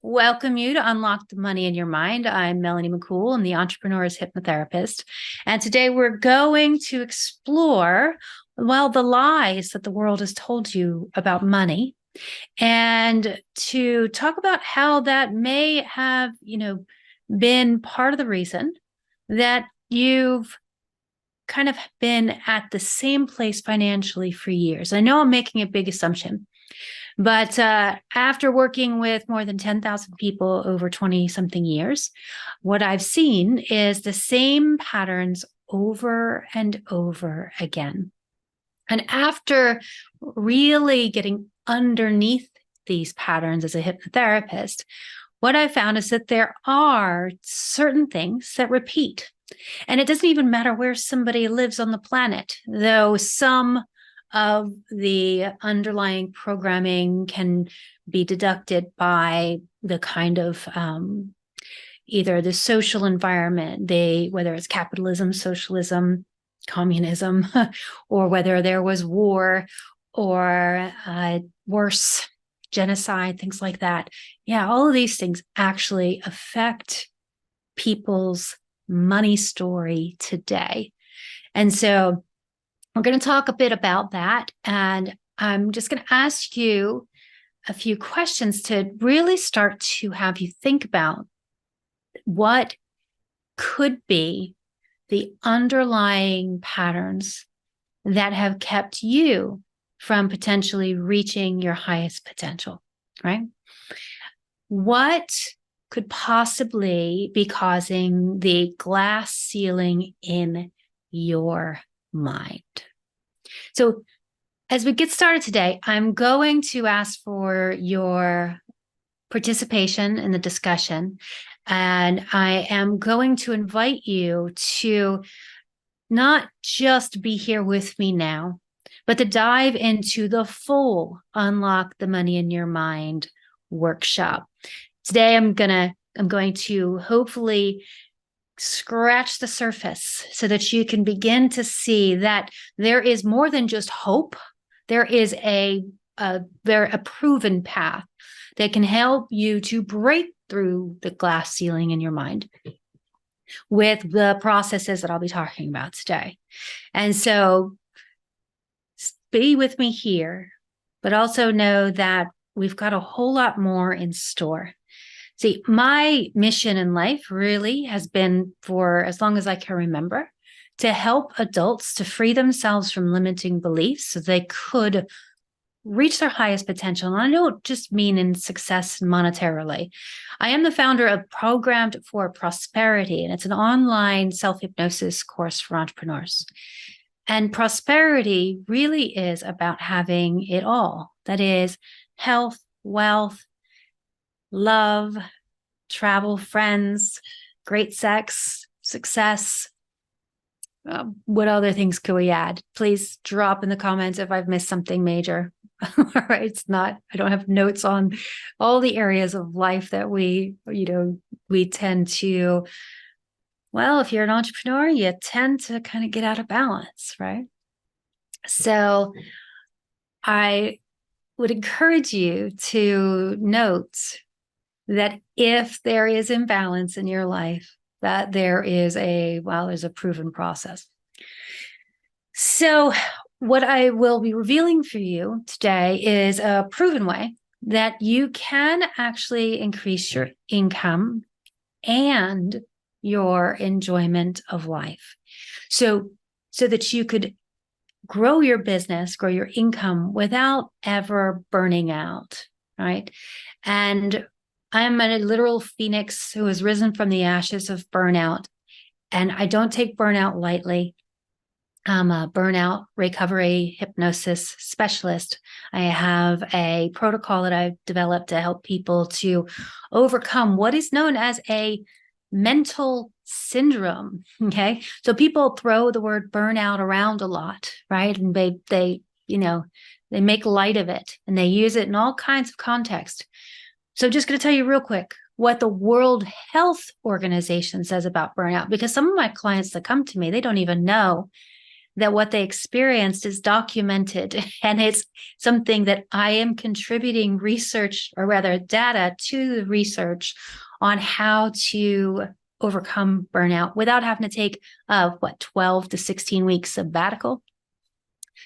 Welcome you to Unlock the Money in Your Mind. I'm Melanie McCool. I'm the entrepreneur's hypnotherapist. And today we're going to explore, the lies that the world has told you about money and to talk about how that may have, been part of the reason that you've kind of been at the same place financially for years. I know I'm making a big assumption. But after working with more than 10,000 people over 20 something years, what I've seen is the same patterns over and over again. And after really getting underneath these patterns as a hypnotherapist, what I found is that there are certain things that repeat. And it doesn't even matter where somebody lives on the planet, though some of the underlying programming can be deducted by the kind of either the social environment, whether it's capitalism, socialism, communism, or whether there was war or worse, genocide, things like that. Yeah, all of these things actually affect people's money story today. And so we're going to talk a bit about that, and I'm just going to ask you a few questions to really start to have you think about what could be the underlying patterns that have kept you from potentially reaching your highest potential, right? What could possibly be causing the glass ceiling in your mind? So as we get started today, I'm going to ask for your participation in the discussion, and I am going to invite you to not just be here with me now, but to dive into the full Unlock the Money in Your Mind workshop. Today, I'm going to hopefully scratch the surface so that you can begin to see that there is more than just hope. There is a proven path that can help you to break through the glass ceiling in your mind with the processes that I'll be talking about today. And so be with me here, but also know that we've got a whole lot more in store. See, my mission in life really has been, for as long as I can remember, to help adults to free themselves from limiting beliefs so they could reach their highest potential. And I don't just mean in success monetarily. I am the founder of Programmed for Prosperity, and it's an online self-hypnosis course for entrepreneurs. And prosperity really is about having it all. That is health, wealth, love, travel, friends, great sex, success. What other things could we add? Please drop in the comments if I've missed something major. All right, I don't have notes on all the areas of life that we tend to, if you're an entrepreneur, you tend to kind of get out of balance, right? So I would encourage you to note that if there is imbalance in your life, that there's a proven process. So what I will be revealing for you today is a proven way that you can actually increase your income and your enjoyment of life. So that you could grow your business, grow your income without ever burning out, right? And I'm a literal phoenix who has risen from the ashes of burnout, and I don't take burnout lightly. I'm a burnout recovery hypnosis specialist. I have a protocol that I've developed to help people to overcome what is known as a mental syndrome. Okay. So people throw the word burnout around a lot, right? And they make light of it and they use it in all kinds of contexts. So I'm just going to tell you real quick what the World Health Organization says about burnout, because some of my clients that come to me, they don't even know that what they experienced is documented, and it's something that I am contributing research, or rather data, to the research on how to overcome burnout without having to take 12 to 16 weeks sabbatical.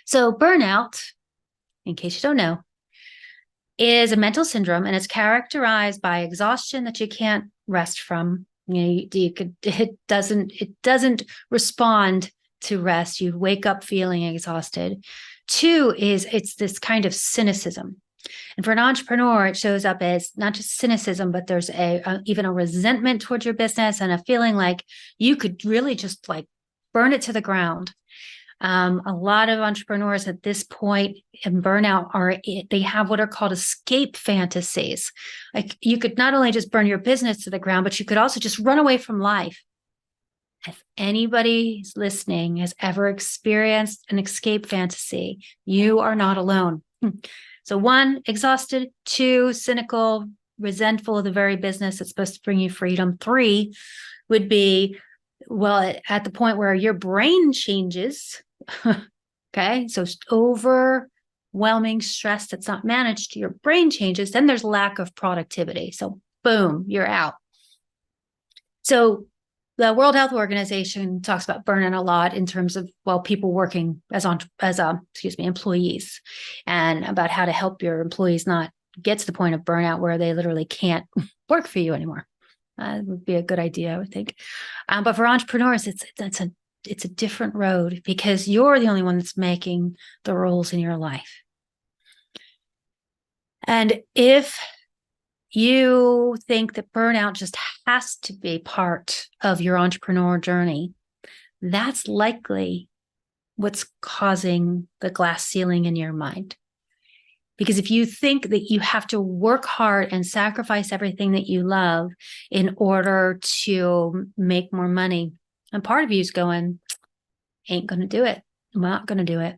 So burnout, in case you don't know, is a mental syndrome, and it's characterized by exhaustion that you can't rest from. It doesn't respond to rest. You wake up feeling exhausted. 2 is it's this kind of cynicism. And for an entrepreneur, it shows up as not just cynicism, but there's even a resentment towards your business and a feeling like you could really just like burn it to the ground. A lot of entrepreneurs at this point in burnout they have what are called escape fantasies. Like you could not only just burn your business to the ground, but you could also just run away from life. If anybody listening has ever experienced an escape fantasy, you are not alone. So 1, exhausted. 2, cynical, resentful of the very business that's supposed to bring you freedom. 3 would be, well, at the point where your brain changes. Okay, so overwhelming stress that's not managed, your brain changes, then there's lack of productivity. So boom, you're out. So the World Health Organization talks about burnout a lot in terms of, people working as employees, and about how to help your employees not get to the point of burnout where they literally can't work for you anymore. That would be a good idea, I would think. But for entrepreneurs, it's a different road, because you're the only one that's making the rules in your life. And if you think that burnout just has to be part of your entrepreneur journey, that's likely what's causing the glass ceiling in your mind. Because if you think that you have to work hard and sacrifice everything that you love in order to make more money, and part of you is going, ain't going to do it. I'm not going to do it.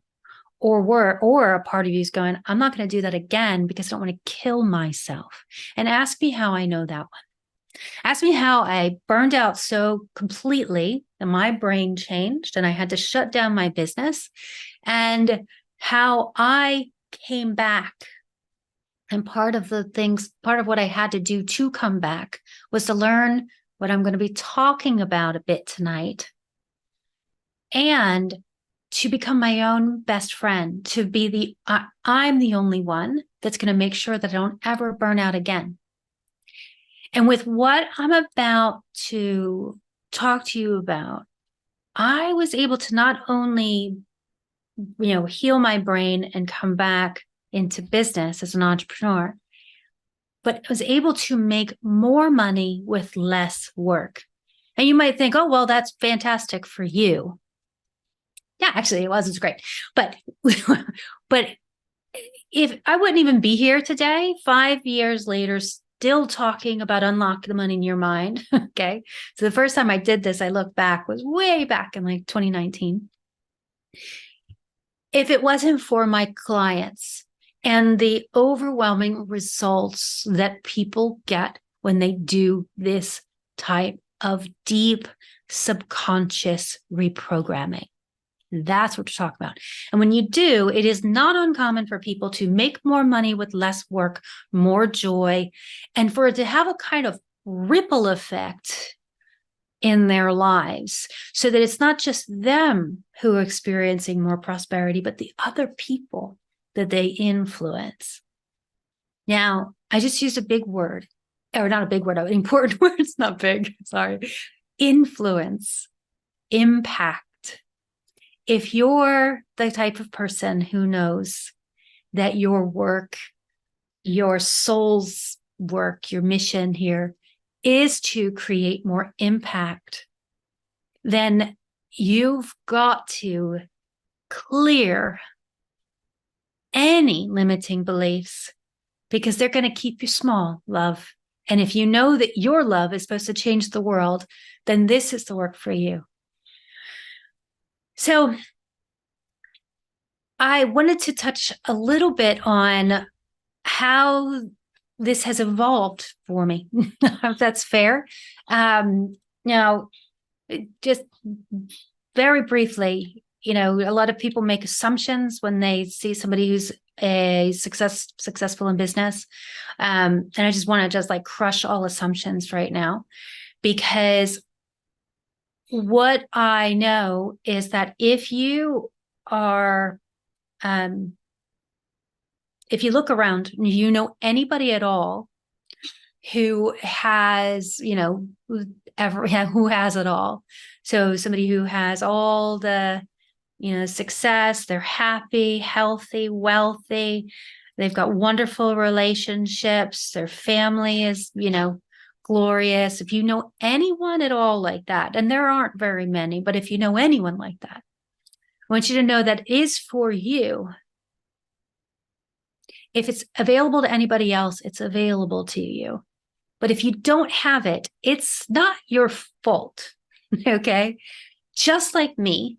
Or a part of you is going, I'm not going to do that again because I don't want to kill myself. And ask me how I know that one. Ask me how I burned out so completely that my brain changed and I had to shut down my business, and how I came back. And part of what I had to do to come back was to learn what I'm going to be talking about a bit tonight, and to become my own best friend, to be I'm the only one that's going to make sure that I don't ever burn out again. And with what I'm about to talk to you about, I was able to not only, heal my brain and come back into business as an entrepreneur, but was able to make more money with less work. And you might think, oh, well, that's fantastic for you. Yeah, actually it was great. But if I wouldn't even be here today, 5 years later, still talking about unlock the money in your mind. Okay. So the first time I did this, I look back, was way back in like 2019. If it wasn't for my clients and the overwhelming results that people get when they do this type of deep subconscious reprogramming. That's what we're talking about. And when you do, it is not uncommon for people to make more money with less work, more joy, and for it to have a kind of ripple effect in their lives, so that it's not just them who are experiencing more prosperity, but the other people that they influence. Now, I just used a big word, or not a big word, an important word. It's not big, sorry. Influence, impact. If you're the type of person who knows that your work, your soul's work, your mission here is to create more impact, then you've got to clear any limiting beliefs, because they're going to keep you small, love. And if you know that your love is supposed to change the world, then this is the work for you. So I wanted to touch a little bit on how this has evolved for me, if that's fair. Now, just very briefly, a lot of people make assumptions when they see somebody who's successful in business. And I just want to just like crush all assumptions right now, because what I know is that if you are, if you look around, you know anybody at all who has, who has it all. So somebody who has all the, success, they're happy, healthy, wealthy, they've got wonderful relationships, their family is, glorious. If you know anyone at all like that, and there aren't very many, but if you know anyone like that, I want you to know that is for you. If it's available to anybody else, it's available to you. But if you don't have it, it's not your fault. Okay. Just like me,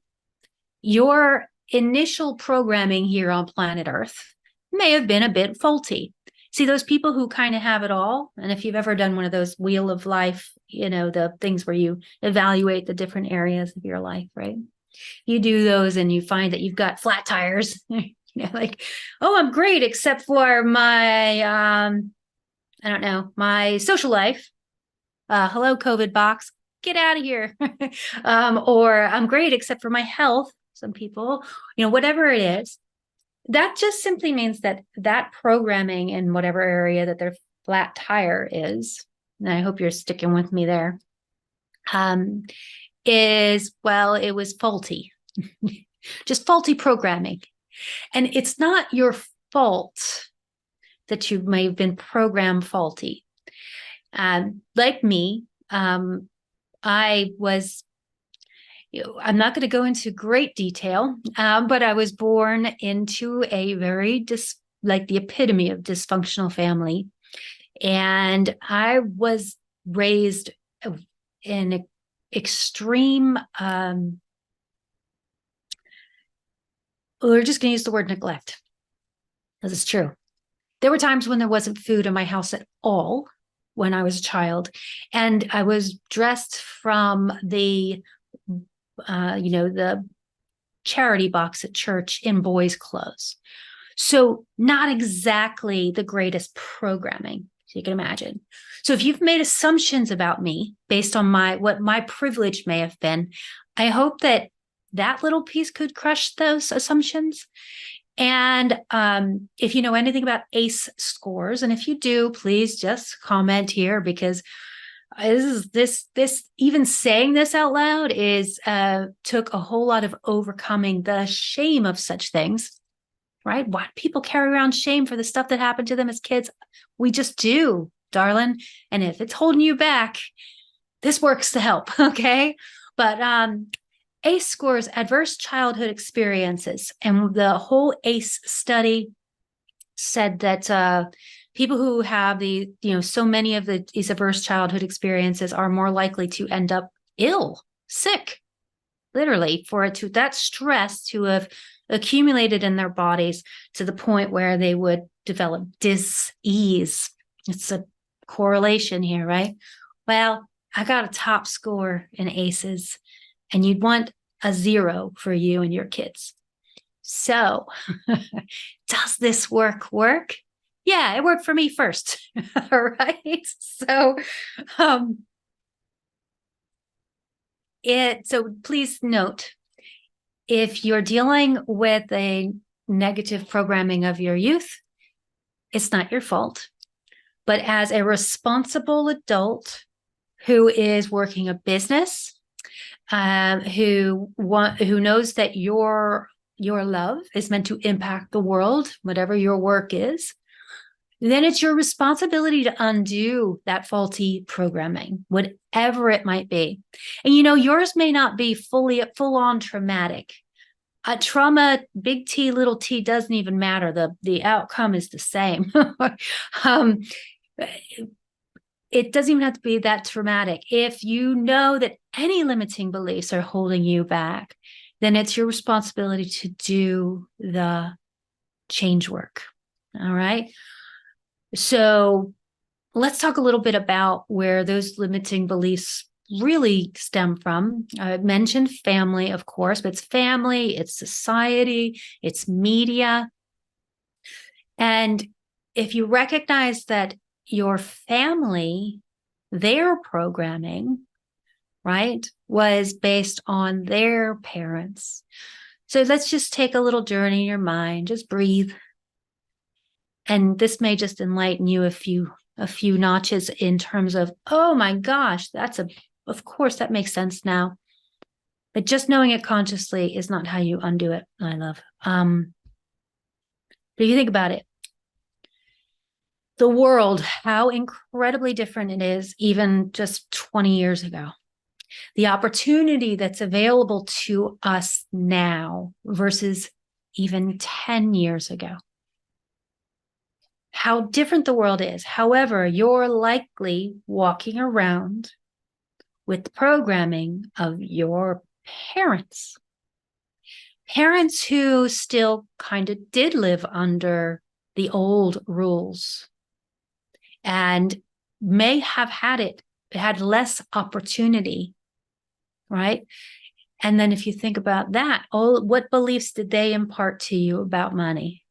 your initial programming here on planet Earth may have been a bit faulty. See, those people who kind of have it all, and if you've ever done one of those wheel of life, the things where you evaluate the different areas of your life, right? You do those and you find that you've got flat tires, like, oh, I'm great, except for my, I don't know, my social life. Hello, COVID box, get out of here. Or I'm great, except for my health. Some people, whatever it is, that just simply means that that programming in whatever area that their flat tire is, and I hope you're sticking with me there, it was faulty, just faulty programming. And it's not your fault that you may have been programmed faulty. Like me, I was, I'm not going to go into great detail, but I was born into a very like the epitome of dysfunctional family. And I was raised in extreme, we're just going to use the word neglect, because it's true. There were times when there wasn't food in my house at all when I was a child. And I was dressed from the the charity box at church in boys' clothes. So not exactly the greatest programming, so you can imagine. So if you've made assumptions about me based on what my privilege may have been, I hope that little piece could crush those assumptions. And if you know anything about ACE scores, and if you do, please just comment here, because this even saying this out loud is took a whole lot of overcoming the shame of such things, right? Why do people carry around shame for the stuff that happened to them as kids? We just do, darling. And if it's holding you back, this works to help. Okay. But ACE scores, adverse childhood experiences, and the whole ACE study said that people who have so many of these adverse childhood experiences are more likely to end up ill, sick, literally, that stress to have accumulated in their bodies to the point where they would develop dis-ease. It's a correlation here, right? Well, I got a top score in ACEs, and you'd want a 0 for you and your kids. So does this work? Yeah, it worked for me first. All right. So, so please note, if you're dealing with a negative programming of your youth, it's not your fault. But as a responsible adult who is working a business, who knows that your love is meant to impact the world, whatever your work is, then it's your responsibility to undo that faulty programming, whatever it might be. And yours may not be full on traumatic. Trauma, big T, little t, doesn't even matter. The outcome is the same. It doesn't even have to be that traumatic. If you know that any limiting beliefs are holding you back, then it's your responsibility to do the change work. All right. So let's talk a little bit about where those limiting beliefs really stem from. I mentioned family, of course, but it's family, it's society, it's media. And if you recognize that your family, their programming, right, was based on their parents. So let's just take a little journey in your mind, just breathe. And this may just enlighten you a few notches in terms of, oh my gosh, of course that makes sense now. But just knowing it consciously is not how you undo it, my love. But you think about it, the world, how incredibly different it is, even just 20 years ago. The opportunity that's available to us now versus even 10 years ago. How different the world is. However, you're likely walking around with the programming of your parents. Parents who still kind of did live under the old rules and may have had less opportunity, right? And then if you think about that, what beliefs did they impart to you about money?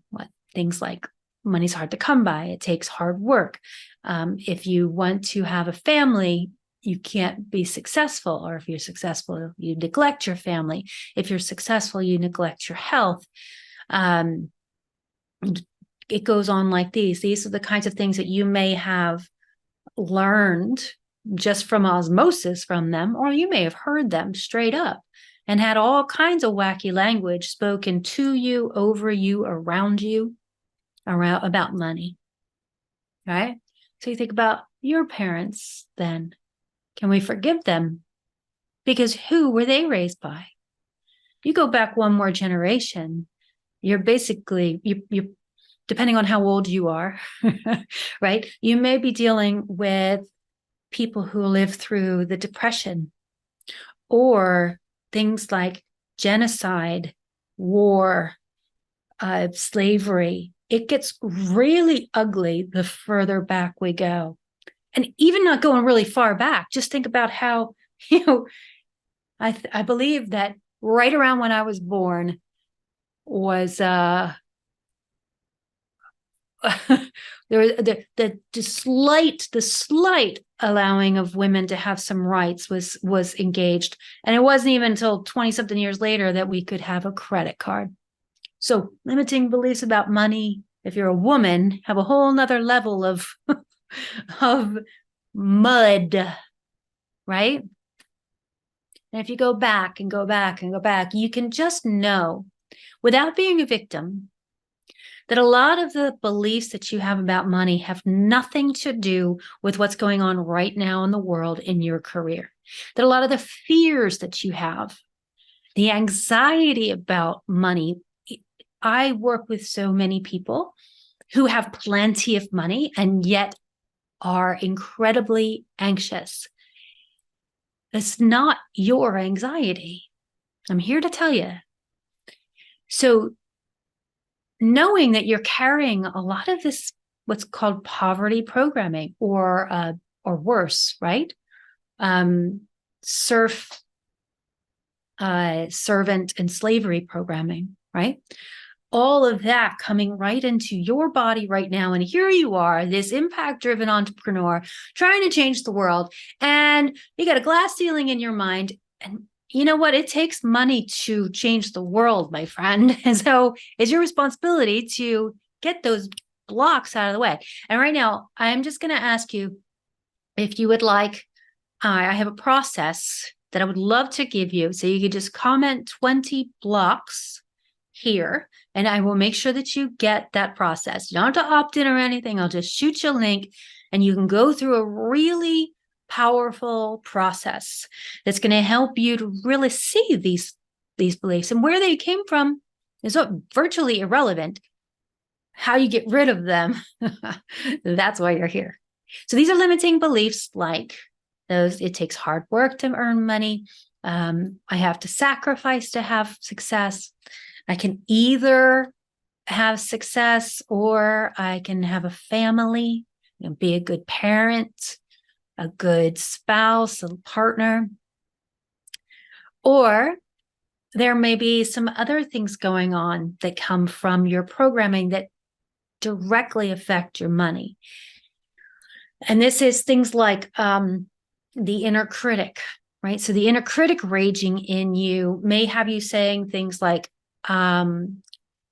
What things like money's hard to come by, it takes hard work. If you want to have a family, you can't be successful, or if you're successful, you neglect your family. If you're successful, you neglect your health. It goes on like these. These are the kinds of things that you may have learned just from osmosis from them, or you may have heard them straight up and had all kinds of wacky language spoken to you, over you, around you, about money, right? So you think about your parents then. Can we forgive them? Because who were they raised by? You go back one more generation, you're basically, you depending on how old you are, right? You may be dealing with people who lived through the Depression or things like genocide, war, slavery. It gets really ugly the further back we go. And even not going really far back, just think about how, I believe that right around when I was born was there was the slight allowing of women to have some rights was engaged, and it wasn't even until 20 something years later that we could have a credit card. So limiting beliefs about money, if you're a woman, have a whole nother level of of mud, right? And if you go back and go back and go back, you can just know without being a victim that a lot of the beliefs that you have about money have nothing to do with what's going on right now in the world in your career. That a lot of the fears that you have, the anxiety about money, I work with so many people who have plenty of money and yet are incredibly anxious. It's not your anxiety. I'm here to tell you. So knowing that you're carrying a lot of this, what's called poverty programming, or worse, right? Servant and slavery programming, right? All of that coming right into your body right now. And here you are, this impact-driven entrepreneur trying to change the world. And you got a glass ceiling in your mind. And you know what? It takes money to change the world, my friend. And so it's your responsibility to get those blocks out of the way. And right now, I'm just going to ask you if you would like, I have a process that I would love to give you. So you could just comment 20 blocks here, and I will make sure that you get that process. You don't have to opt in or anything. I'll just shoot you a link and you can go through a really powerful process that's going to help you to really see these beliefs, and where they came from is virtually irrelevant. How you get rid of them, that's why you're here. So these are limiting beliefs like those. It takes hard work to earn money. I have to sacrifice to have success. I can either have success or I can have a family, be a good parent, a good spouse, a partner, or there may be some other things going on that come from your programming that directly affect your money. And this is things like the inner critic, right? So the inner critic raging in you may have you saying things like,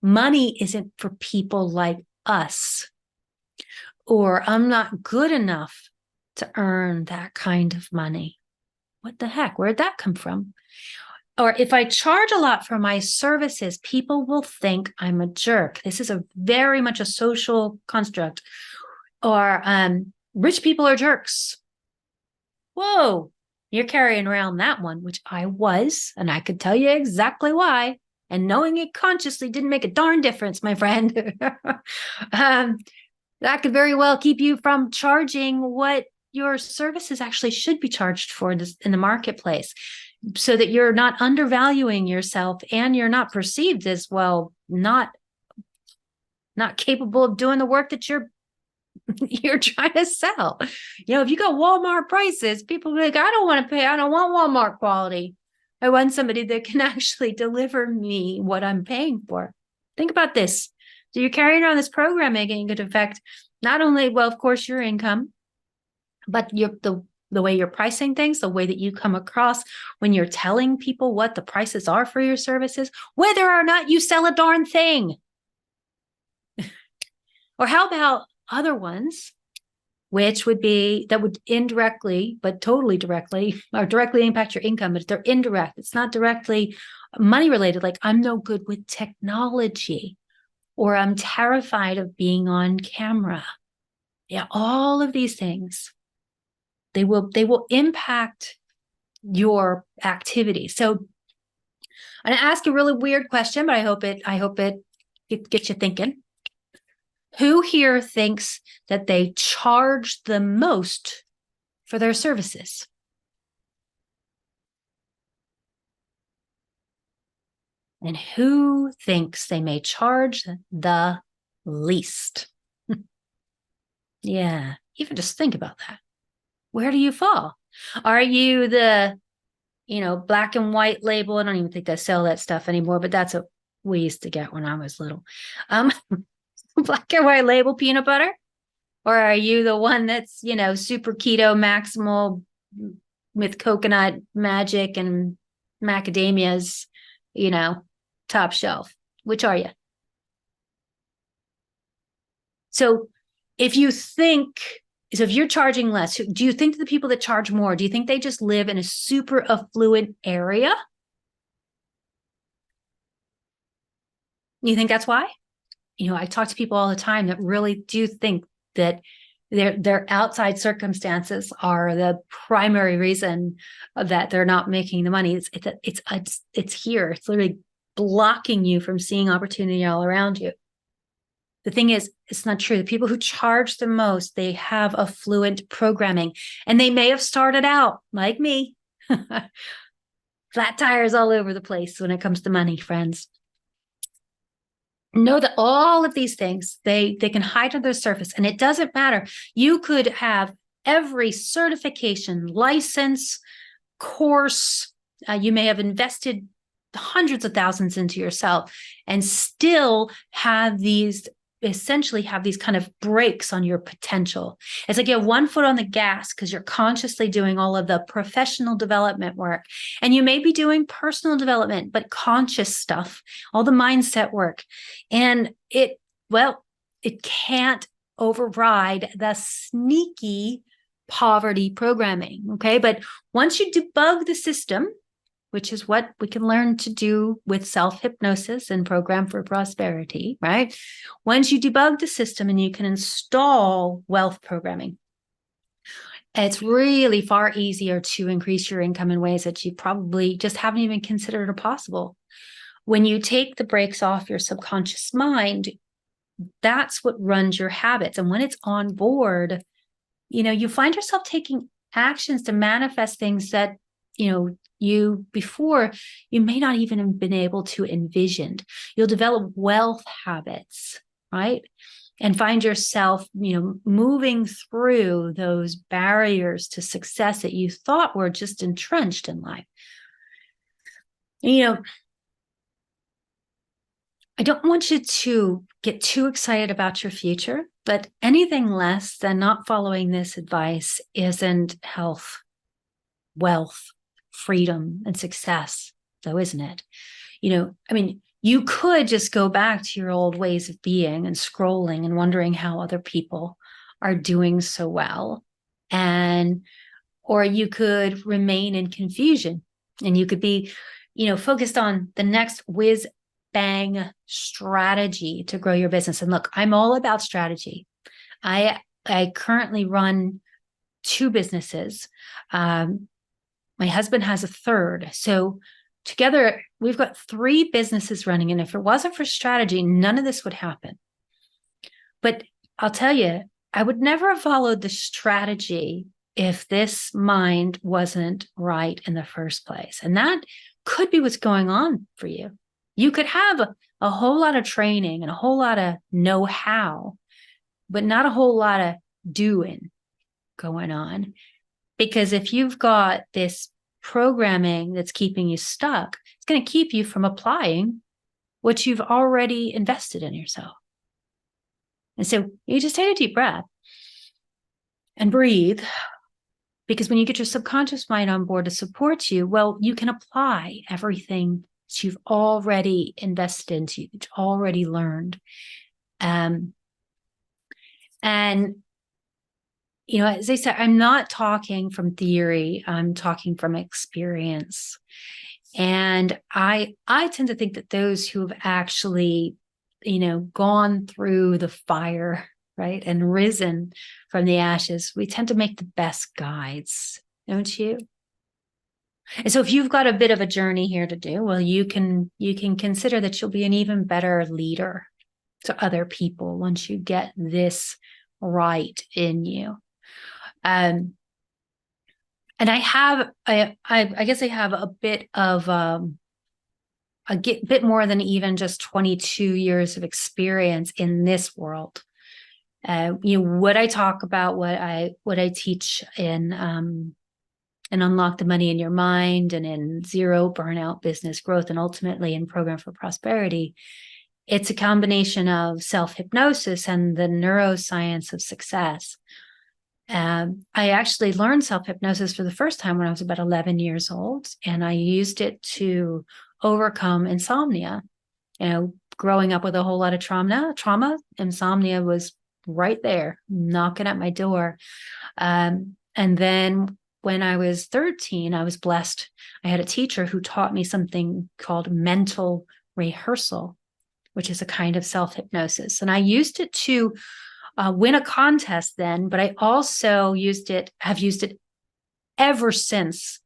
money isn't for people like us, or I'm not good enough to earn that kind of money. What the heck? Where'd that come from? Or if I charge a lot for my services, people will think I'm a jerk. This is a very much a social construct. Or rich people are jerks. Whoa, you're carrying around that one, which I was, and I could tell you exactly why. And knowing it consciously didn't make a darn difference, my friend. That could very well keep you from charging what your services actually should be charged for in the marketplace, so that you're not undervaluing yourself and you're not perceived as, well, not capable of doing the work that you're trying to sell. If you got Walmart prices, people are like, I don't want to pay. I don't want Walmart quality. I want somebody that can actually deliver me what I'm paying for. Think about this. So you're carrying around this programming, and it could affect not only, well, of course, your income, but the way you're pricing things, the way that you come across when you're telling people what the prices are for your services, whether or not you sell a darn thing. Or how about other ones, which would be, that would indirectly, but totally directly, or directly impact your income, but they're indirect. It's not directly money related. Like, I'm no good with technology, or I'm terrified of being on camera. Yeah, all of these things, they will impact your activity. So I'm going to ask a really weird question, but I hope it gets you thinking. Who here thinks that they charge the most for their services? And who thinks they may charge the least? Yeah, even just think about that. Where do you fall? Are you the, black and white label? I don't even think they sell that stuff anymore, but that's what we used to get when I was little. Black and white label peanut butter? Or are you the one that's, super keto, maximal with coconut magic and macadamias, top shelf? Which are you? So if you're charging less, do you think the people that charge more, do you think they just live in a super affluent area? You think that's why? I talk to people all the time that really do think that their outside circumstances are the primary reason that they're not making the money. It's here. It's literally blocking you from seeing opportunity all around you. The thing is, it's not true. The people who charge the most, they have affluent programming, and they may have started out like me, flat tires all over the place when it comes to money, friends. Know that all of these things, they can hide under the surface, and it doesn't matter. You could have every certification, license, course. You may have invested hundreds of thousands into yourself and still essentially have these kind of brakes on your potential. It's like you have one foot on the gas because you're consciously doing all of the professional development work. And you may be doing personal development, but conscious stuff, all the mindset work. And it can't override the sneaky poverty programming. Okay. But once you debug the system, which is what we can learn to do with self-hypnosis and Program for Prosperity, right? Once you debug the system and you can install wealth programming, it's really far easier to increase your income in ways that you probably just haven't even considered are possible. When you take the brakes off your subconscious mind, that's what runs your habits. And when it's on board, you find yourself taking actions to manifest things that, before you may not even have been able to envision. You'll develop wealth habits, right? and find yourself, moving through those barriers to success that you thought were just entrenched in life. I don't want you to get too excited about your future, but anything less than not following this advice isn't health, wealth, freedom, and success, though, isn't it? You could just go back to your old ways of being and scrolling and wondering how other people are doing so well. Or you could remain in confusion, and you could be, focused on the next whiz bang strategy to grow your business. And look, I'm all about strategy. I currently run 2 businesses. My husband has a third. So together, we've got 3 businesses running. And if it wasn't for strategy, none of this would happen. But I'll tell you, I would never have followed the strategy if this mind wasn't right in the first place. And that could be what's going on for you. You could have a whole lot of training and a whole lot of know-how, but not a whole lot of doing going on. Because if you've got this programming that's keeping you stuck, it's going to keep you from applying what you've already invested in yourself. And so you just take a deep breath and breathe, because when you get your subconscious mind on board to support you, well, you can apply everything that you've already invested into, that you've already learned. And as I said, I'm not talking from theory. I'm talking from experience. And I tend to think that those who have actually, gone through the fire, right, and risen from the ashes, we tend to make the best guides, don't you? And so if you've got a bit of a journey here to do, well, you can consider that you'll be an even better leader to other people once you get this right in you. And I guess I have a bit of a bit more than even just 22 years of experience in this world. What I talk about, what I teach in Unlock the Money in Your Mind, and in Zero Burnout Business Growth, and ultimately in Program for Prosperity, it's a combination of self-hypnosis and the neuroscience of success. I actually learned self-hypnosis for the first time when I was about 11 years old, and I used it to overcome insomnia. Growing up with a whole lot of trauma, insomnia was right there, knocking at my door. And then when I was 13, I was blessed. I had a teacher who taught me something called mental rehearsal, which is a kind of self-hypnosis. And I used it to win a contest then, but I also have used it ever since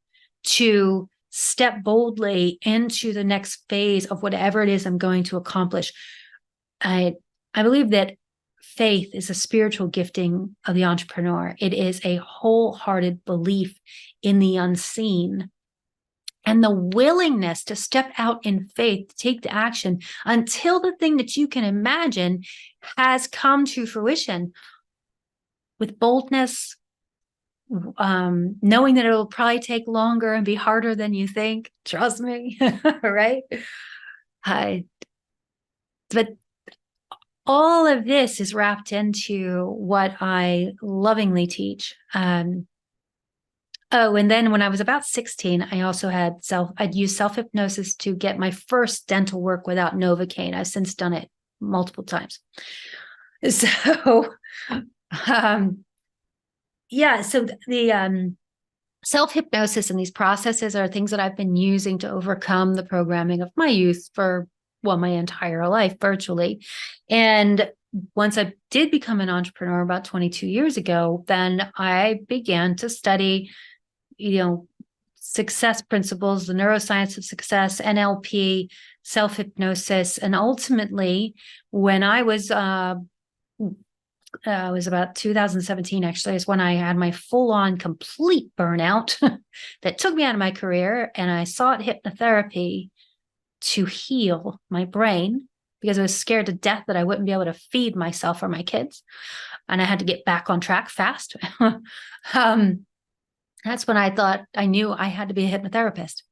to step boldly into the next phase of whatever it is I'm going to accomplish. I believe that faith is a spiritual gifting of the entrepreneur. It is a wholehearted belief in the unseen and the willingness to step out in faith, to take the action until the thing that you can imagine has come to fruition, with boldness, knowing that it'll probably take longer and be harder than you think. Trust me, right? But all of this is wrapped into what I lovingly teach. And then when I was about 16, I also I'd used self-hypnosis to get my first dental work without Novocaine. I've since done it multiple times. So, so the self-hypnosis and these processes are things that I've been using to overcome the programming of my youth for, my entire life virtually. And once I did become an entrepreneur about 22 years ago, then I began to study, success principles, the neuroscience of success, NLP, self-hypnosis. And ultimately, when I was it was about 2017, actually, is when I had my full-on complete burnout that took me out of my career. And I sought hypnotherapy to heal my brain, because I was scared to death that I wouldn't be able to feed myself or my kids. And I had to get back on track fast. That's when I knew I had to be a hypnotherapist,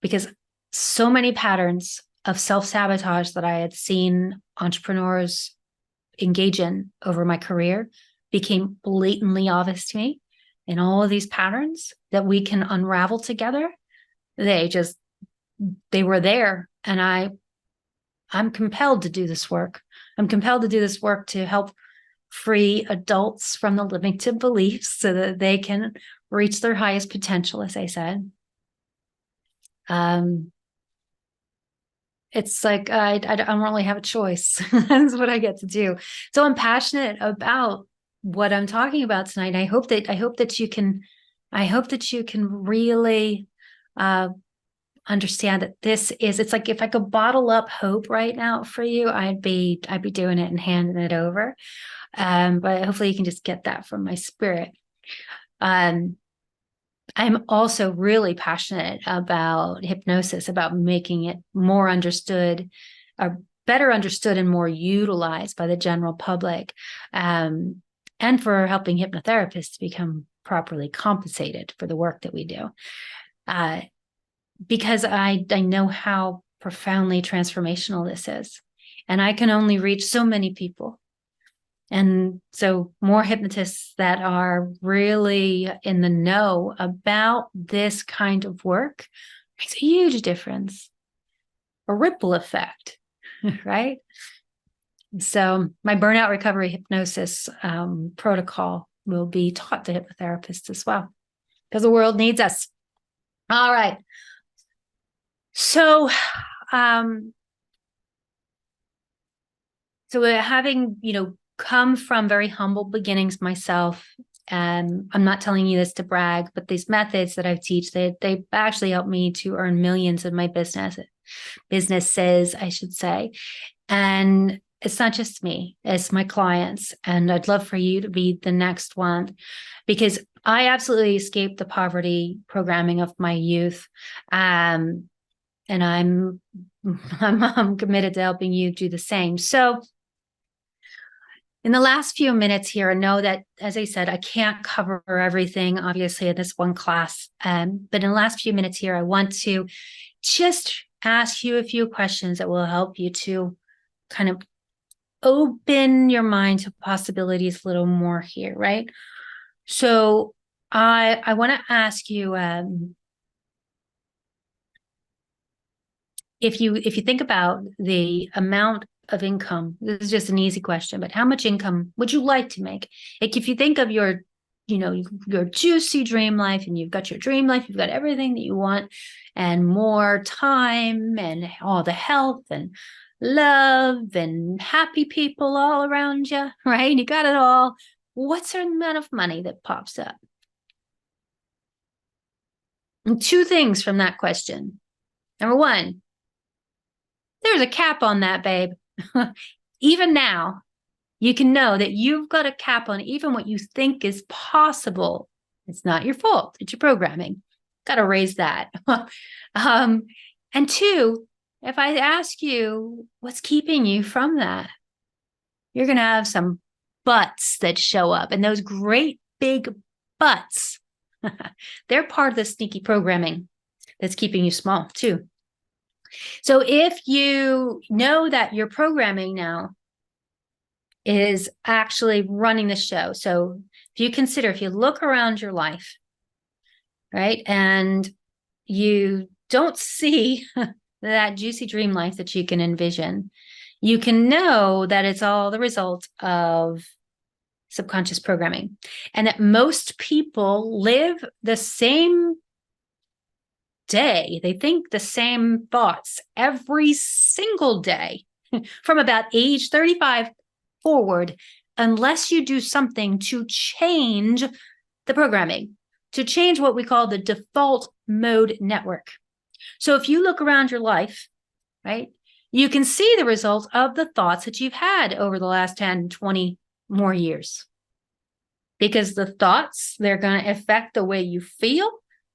because so many patterns of self-sabotage that I had seen entrepreneurs engage in over my career became blatantly obvious to me. And all of these patterns that we can unravel together, they were there. And I'm compelled to do this work. I'm compelled to do this work to help free adults from the limiting beliefs so that they can reach their highest potential, as I said. It's like I don't really have a choice. That's what I get to do. So I'm passionate about what I'm talking about tonight. I hope that you can really understand that it's like, if I could bottle up hope right now for you, I'd be doing it and handing it over. But hopefully you can just get that from my spirit. I'm also really passionate about hypnosis, about making it more understood, or better understood and more utilized by the general public, and for helping hypnotherapists to become properly compensated for the work that we do. Because I know how profoundly transformational this is, and I can only reach so many people. And so more hypnotists that are really in the know about this kind of work makes a huge difference, a ripple effect, right? So my burnout recovery hypnosis protocol will be taught to hypnotherapists as well, because the world needs us. All right. So, having, come from very humble beginnings myself, and I'm not telling you this to brag, but these methods that I teach, they actually helped me to earn millions in my businesses, I should say. And it's not just me, it's my clients. And I'd love for you to be the next one, because I absolutely escaped the poverty programming of my youth. And I'm committed to helping you do the same. So in the last few minutes here, I know that, as I said, I can't cover everything, obviously, in this one class. But in the last few minutes here, I want to just ask you a few questions that will help you to kind of open your mind to possibilities a little more here, right? So I want to ask you, if you think about the amount of income, this is just an easy question, but how much income would you like to make? Like, if you think of your juicy dream life, and you've got your dream life, you've got everything that you want and more time and all the health and love and happy people all around you, right? You got it all. What's the amount of money that pops up? And two things from that question. Number one, there's a cap on that, babe. Even now, you can know that you've got a cap on even what you think is possible. It's not your fault. It's your programming. Got to raise that. And two, if I ask you what's keeping you from that, you're going to have some buts that show up. And those great big buts, they're part of the sneaky programming that's keeping you small too. So if you know that your programming now is actually running the show. So if you look around your life, right, and you don't see that juicy dream life that you can envision, you can know that it's all the result of subconscious programming, and that most people live the same day. They think the same thoughts every single day from about age 35 forward, unless you do something to change the programming, to change what we call the default mode network. So if you look around your life, right, you can see the results of the thoughts that you've had over the last 10, 20 more years. Because the thoughts, they're going to affect the way you feel.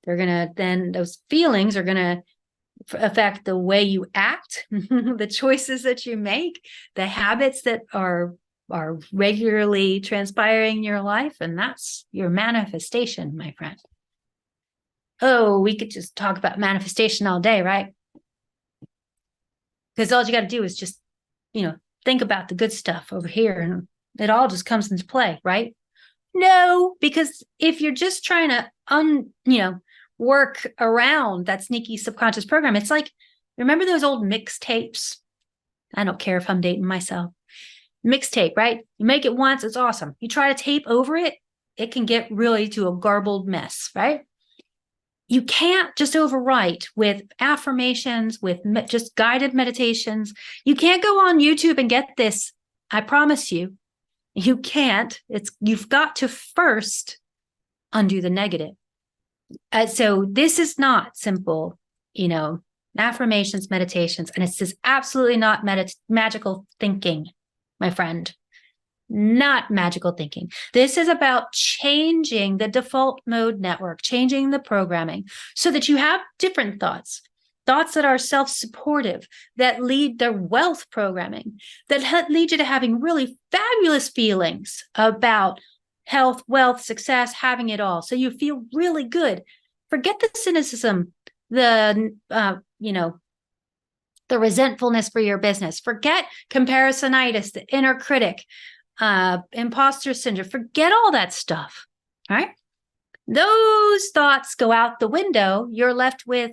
Those feelings are going to affect the way you act, the choices that you make, the habits that are regularly transpiring in your life. And that's your manifestation, my friend. Oh, we could just talk about manifestation all day, right? Because all you got to do is just, think about the good stuff over here and it all just comes into play, right? No, because if you're just trying to work around that sneaky subconscious program, it's like, remember those old mixtapes? I don't care if I'm dating myself. Mixtape, right? You make it once, it's awesome. You try to tape over it, it can get really to a garbled mess, right? You can't just overwrite with affirmations, with just guided meditations. You can't go on YouTube and get this. I promise you, you can't. You've got to first undo the negative. So this is not simple, affirmations, meditations, and it's just absolutely not magical thinking, my friend. Not magical thinking. This is about changing the default mode network, changing the programming so that you have different thoughts that are self-supportive, that lead to wealth programming, that lead you to having really fabulous feelings about health, wealth, success, having it all. So you feel really good. Forget the cynicism, the resentfulness for your business. Forget comparisonitis, the inner critic, imposter syndrome. Forget all that stuff. All right. Those thoughts go out the window. You're left with,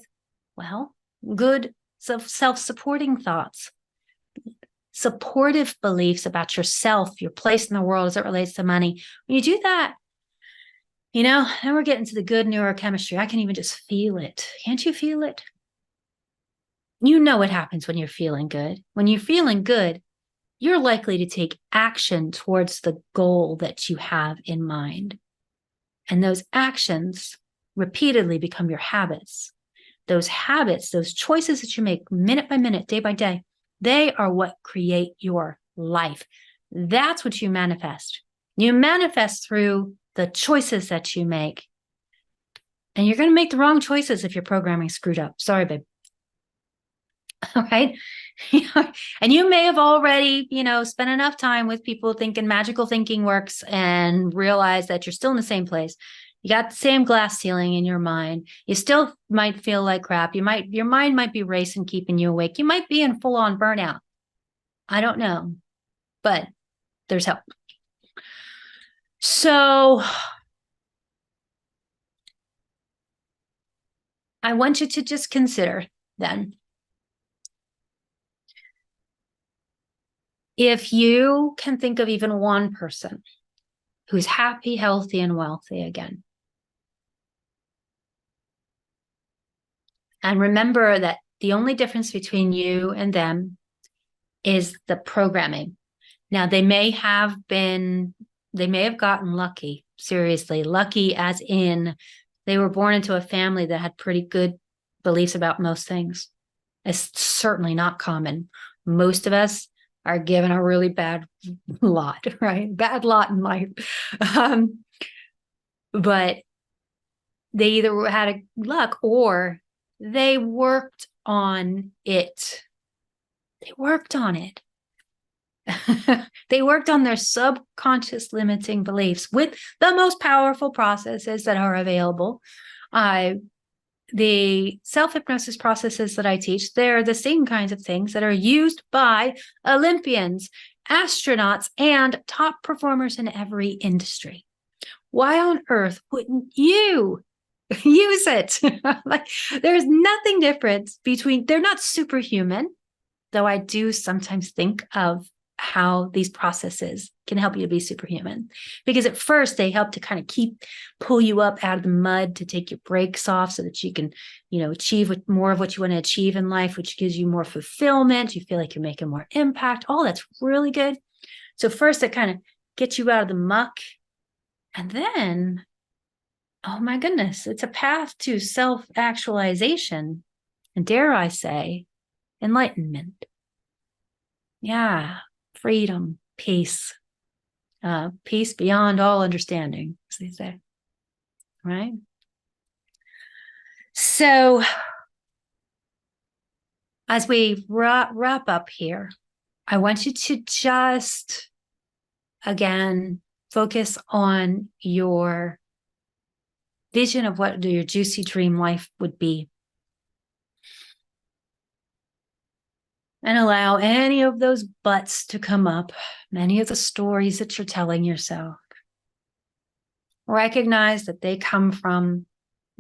good self-supporting thoughts, supportive beliefs about yourself, your place in the world as it relates to money. When you do that, then we're getting to the good neurochemistry. I can even just feel it. Can't you feel it? You know what happens when you're feeling good. When you're feeling good, you're likely to take action towards the goal that you have in mind. And those actions repeatedly become your habits. Those habits, those choices that you make minute by minute, day by day, they are what create your life. That's what you manifest. You manifest through the choices that you make. And you're going to make the wrong choices if your programming screwed up. Sorry, babe. All right. And you may have already, spent enough time with people thinking magical thinking works and realize that you're still in the same place. You got the same glass ceiling in your mind. You still might feel like crap. Your mind might be racing, keeping you awake. You might be in full on burnout. I don't know, but there's help. So I want you to just consider then, if you can think of even one person who's happy, healthy, and wealthy again. And remember that the only difference between you and them is the programming. Now, they may have gotten lucky, seriously, lucky as in they were born into a family that had pretty good beliefs about most things. It's certainly not common. Most of us are given a really bad lot, right? Bad lot in life. But they either had a luck or they worked on it. They worked on it. They worked on their subconscious limiting beliefs with the most powerful processes that are available. The self-hypnosis processes that I teach, they're the same kinds of things that are used by Olympians, astronauts, and top performers in every industry. Why on earth wouldn't you use it? There's nothing different between, they're not superhuman, though I do sometimes think of how these processes can help you to be superhuman. Because at first they help to kind of pull you up out of the mud, to take your brakes off so that you can, achieve more of what you want to achieve in life, which gives you more fulfillment. You feel like you're making more impact. Oh, that's really good. So first it kind of gets you out of the muck. And then, oh my goodness, it's a path to self-actualization. And dare I say, enlightenment. Yeah. Freedom, peace, peace beyond all understanding, as they say, right? So As we wrap up here, I want you to just, again, focus on your vision of what your juicy dream life would be. And allow any of those buts to come up, many of the stories that you're telling yourself. Recognize that they come from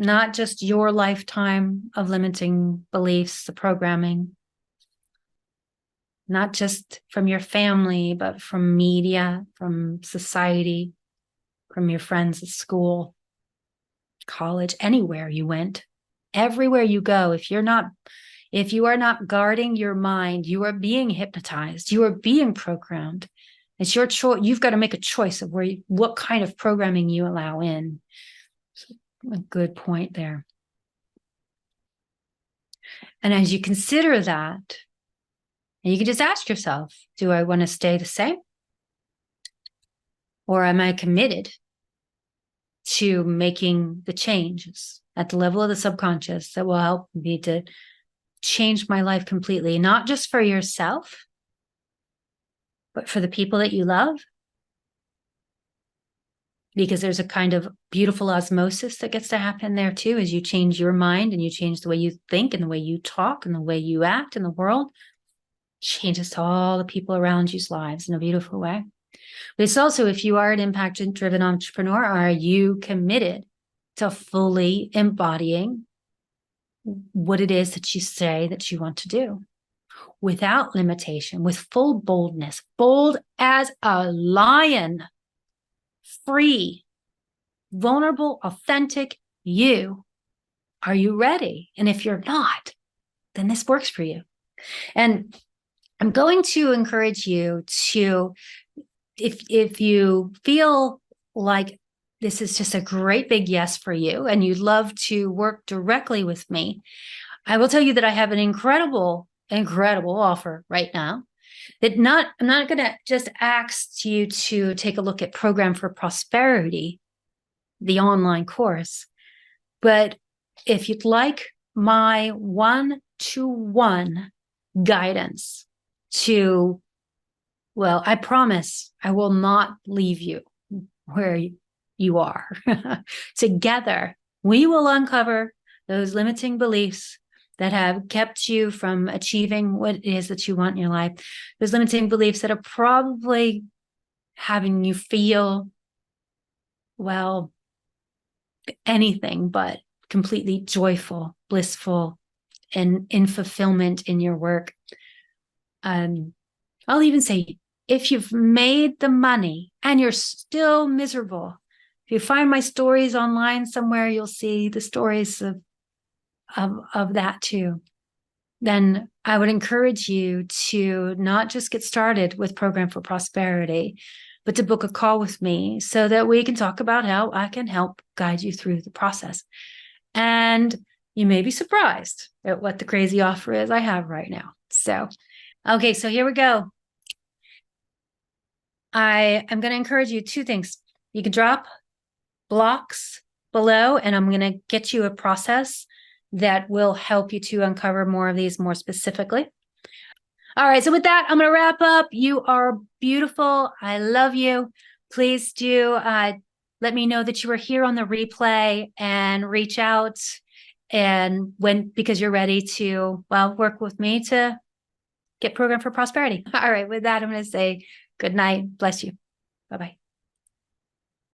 not just your lifetime of limiting beliefs, the programming, not just from your family, but from media, from society, from your friends at school, college, anywhere you went, everywhere you go. If you are not guarding your mind, you are being hypnotized, you are being programmed. It's your choice. You've got to make a choice of what kind of programming you allow in. So, a good point there. And as you consider that, you can just ask yourself, do I want to stay the same? Or am I committed to making the changes at the level of the subconscious that will help me to change my life completely, not just for yourself, but for the people that you love? Because there's a kind of beautiful osmosis that gets to happen there too, as you change your mind and you change the way you think and the way you talk and the way you act in the world, changes to all the people around you's lives in a beautiful way. But it's also, if you are an impact-driven entrepreneur, are you committed to fully embodying what it is that you say that you want to do without limitation, with full boldness, bold as a lion, free, vulnerable, authentic you? Are you ready? And if you're not, then this works for you. And I'm going to encourage you to, if you feel like this is just a great big yes for you and you'd love to work directly with me, I will tell you that I have an incredible offer right now. I'm not going to just ask you to take a look at Program for Prosperity, the online course, but if you'd like my one-to-one guidance to, well, I promise I will not leave you where you are. Together, we will uncover those limiting beliefs that have kept you from achieving what it is that you want in your life. Those limiting beliefs that are probably having you feel, well, anything but completely joyful, blissful, and in fulfillment in your work. I'll even say, if you've made the money and you're still miserable, if you find my stories online somewhere, you'll see the stories of that too. Then I would encourage you to not just get started with Program for Prosperity, but to book a call with me so that we can talk about how I can help guide you through the process. And you may be surprised at what the crazy offer is I have right now. So, okay, so here we go. I am going to encourage you two things. You can drop blocks below, and I'm going to get you a process that will help you to uncover more of these more specifically. All right, so with that, I'm going to wrap up. You are beautiful. I love you. Please do let me know that you are here on the replay and reach out because you're ready to, well, work with me to get Program for Prosperity. All right, with that, I'm going to say good night. Bless you. Bye-bye.